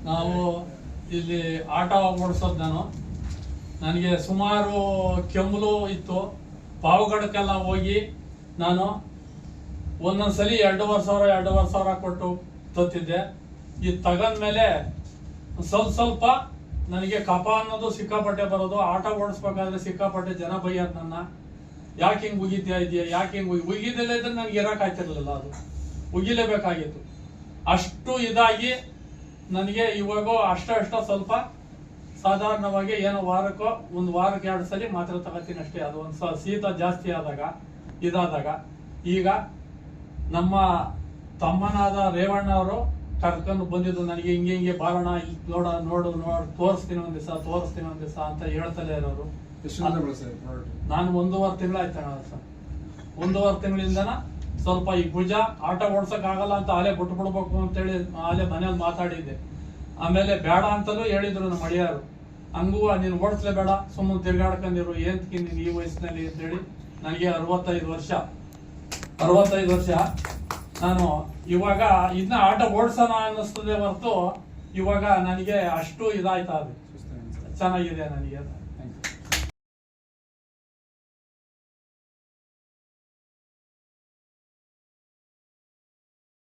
ನಾವು ಇಲ್ಲಿ ಆಟೋ ಓಡಿಸೋದು ನನಗೆ ಸುಮಾರು ಕೆಮ್ಮಲು ಇತ್ತು. ಪಾವಗಡಕ್ಕೆಲ್ಲ ಹೋಗಿ ನಾನು ಒಂದೊಂದ್ಸಲಿ 2,500 ಕೊಟ್ಟು ತತ್ತಿದ್ದೆ. ಇದು ತಗಂದ್ಮೇಲೆ ಸ್ವಲ್ಪ ನನಗೆ ಕಫ ಅನ್ನೋದು ಸಿಕ್ಕಾಪಟ್ಟೆ ಬರೋದು. ಆಟೋ ಓಡಿಸ್ಬೇಕಾದ್ರೆ ಸಿಕ್ಕಾಪಟ್ಟೆ ಜನ ಬೈಯೋದು ನನ್ನ, ಯಾಕೆ ಹಿಂಗೆ ಉಗಿತಾ ಇದೆಯಾ, ಯಾಕೆ ಹಿಂಗೆ ಉಗಿದಲ್ಲೇ ಇದ್ರೆ ನನಗೆ ಇರಕ್ ಆಗ್ತಿರ್ಲಿಲ್ಲ. ಅದು ಉಗಿಲೇಬೇಕಾಗಿತ್ತು. ಅಷ್ಟು ಇದಾಗಿ ನನಗೆ ಇವಾಗ ಅಷ್ಟ ಸ್ವಲ್ಪ ಸಾಧಾರಣವಾಗಿ ಏನೋ ಒಂದು ವಾರಕ್ಕೆ 2 ಸಲ ಮಾತ್ರೆ ತಗೋತೀನಿ ಅಷ್ಟೇ. ಅದು ಒಂದು ಶೀತ ಜಾಸ್ತಿ ಇದಾದಾಗ ಈಗ ನಮ್ಮ ತಮ್ಮನಾದ ರೇವಣ್ಣ ಅವರು ಕರ್ಕೊಂಡು ಬಂದಿದ್ದು ನನಗೆ ಹಿಂಗೆ ಬಾರೋಣ, ನೋಡು ತೋರಿಸ್ತೀನಿ ಒಂದ್ ದಿವಸ ಅಂತ ಹೇಳ್ತಲೇ ಇರೋರು. ನಾನು 1.5 ತಿಂಗಳಾಯ್ತು ಸರ್. 1.5 ತಿಂಗಳಿಂದನ ಸ್ವಲ್ಪ ಈ ಭುಜ ಆಟ ಓಡ್ಸಕ್ ಆಗಲ್ಲ ಅಂತ ಆಲೆ ಬಿಟ್ಬಿಡ್ಬೇಕು ಅಂತೇಳಿ ಆಲೆ ಮನೇಲಿ ಮಾತಾಡಿದ್ದೆ. ಆಮೇಲೆ ಬೇಡ ಅಂತಲೂ ಹೇಳಿದ್ರು ನಮ್ಮ ಮಳಿಯಾರು. ಹಂಗೂ ನೀನು ಓಡಿಸ್ಲೇ ಬೇಡ, ಸುಮ್ಮನೆ ತಿರ್ಗಾಡ್ಕೊಂಡಿರು, ಏನ್ಕಿ ನೀನು ಈ ವಯಸ್ಸಿನಲ್ಲಿ ಅಂತೇಳಿ. ನನಗೆ 65 ವರ್ಷ. ನಾನು ಇವಾಗ ಇದನ್ನ ಆಟ ಓಡಿಸೋಣ ಅನ್ನಿಸ್ತದೆ ಹೊರತು ಇವಾಗ ನನಗೆ ಅಷ್ಟು ಇದಾಯ್ತಾ, ಅದು ಚೆನ್ನಾಗಿದೆ ನನಗೆ.